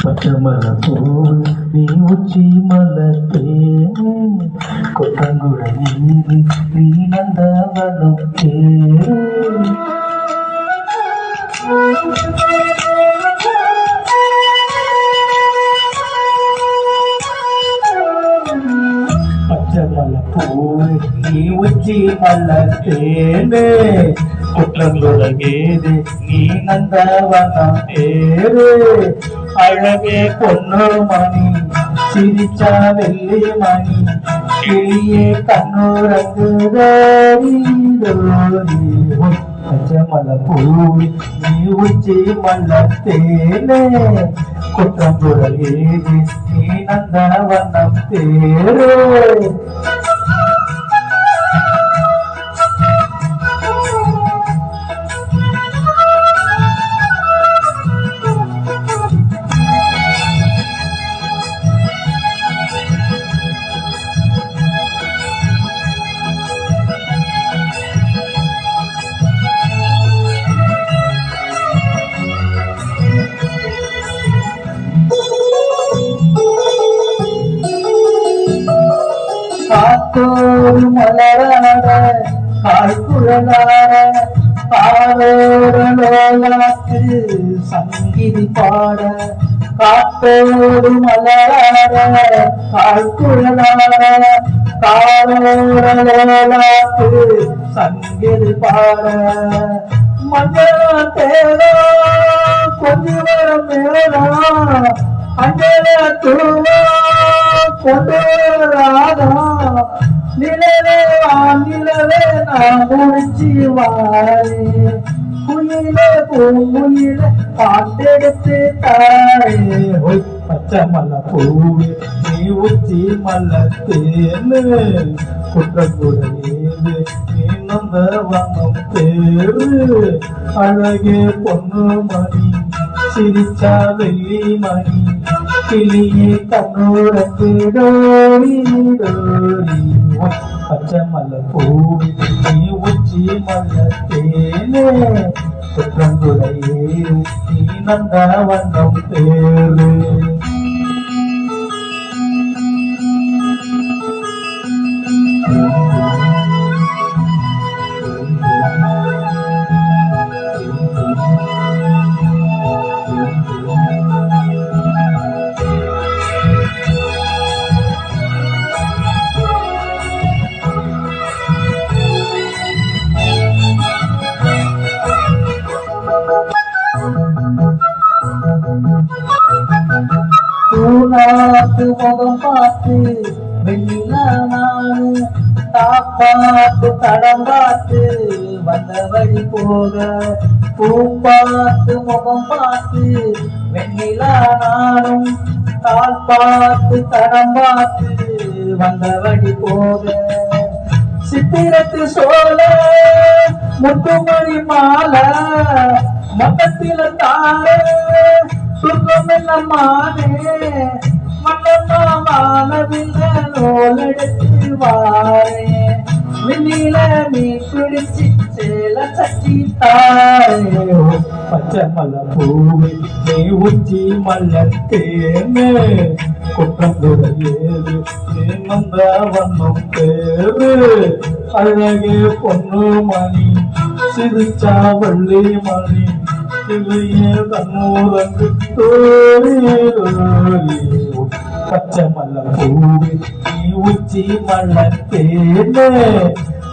பச்சமல பூவு நீ உச்சி மலத்தே கொட்டங்குட நீரி நீ நந்தவனம் தேரு பச்சமல பூவு நீ உச்சி மலத்தேனே கொட்டங்குட நீரி நீ நந்தவனம் தேரு அழகே பொண்ணு மணி சிரிச்சா வெள்ளி மணி கிளியே கண்ணூரங்குமல பூவி நீ உச்சி மல்லத்தேனே குற்றங்குழல் ஏதி நீ நந்தவனம் தேரே காத்தோடு மலராட காய்குழலாட காரோடலோலாக்கு சங்கீதி பாட காத்தோடு மலராட காய்குழலாட காரோடலோலாக்கு சங்கீதி பாட மஞ்சள் தேரோ கொஞ்சம் மேலா அஞ்சல தூவா கொண்டு ராதா நிலவே நிலவே நான் முடிச்சு வாரே குயிலே பூங்குயிலே பாட்டெடுத்து தாரே பச்சை மல்ல பூவே நீ உச்சி மல்லத்தேனு குற்றங்குடையேது நீ நந்தவனம் தேரு அழகே பொண்ணு மணி சிரிச்சா வெள்ளி மணி கிளியே கண்ணூரங்கு டோரி டோரி பச்சை மல்ல பூவி நீ உச்சி மல்லத்தேனே குற்றங்குடையே நீ நந்தவனம் தேரு பூநாத்து முகம் பார்த்து வெண்ணிலா நானு தாப்பாத்து தடம் பார்த்து வந்த வழி போக பூப்பாத்து முகம் பார்த்து வெண்ணிலா நானும் தால் பார்த்து தடம் பார்த்து வந்த வழி போக சித்திரத்து சோழ முத்துமணி மாலை மொத்தத்தில தாரே சுகமெல்லமானே மன்னமானவில்ல நூலெடுத்து வாரே விண்ணில நீ பிடிச்சி சேல சட்டி தாரே பச்சை மல்ல பூவே நீ உச்சி மல்லத்தேனே குற்றங்குடையேது நீ நந்தவனம் தேரு அழகே பொண்ணு மணி சிரிச்சா வள்ளி மணி கிளியே கண்ணூரங்கு தோரி தோரி பச்சை மல்ல பூவி நீ உச்சி மல்லத்தேனே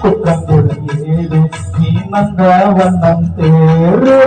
குற்றங்குடையேது நீ நந்தவனம் தேரு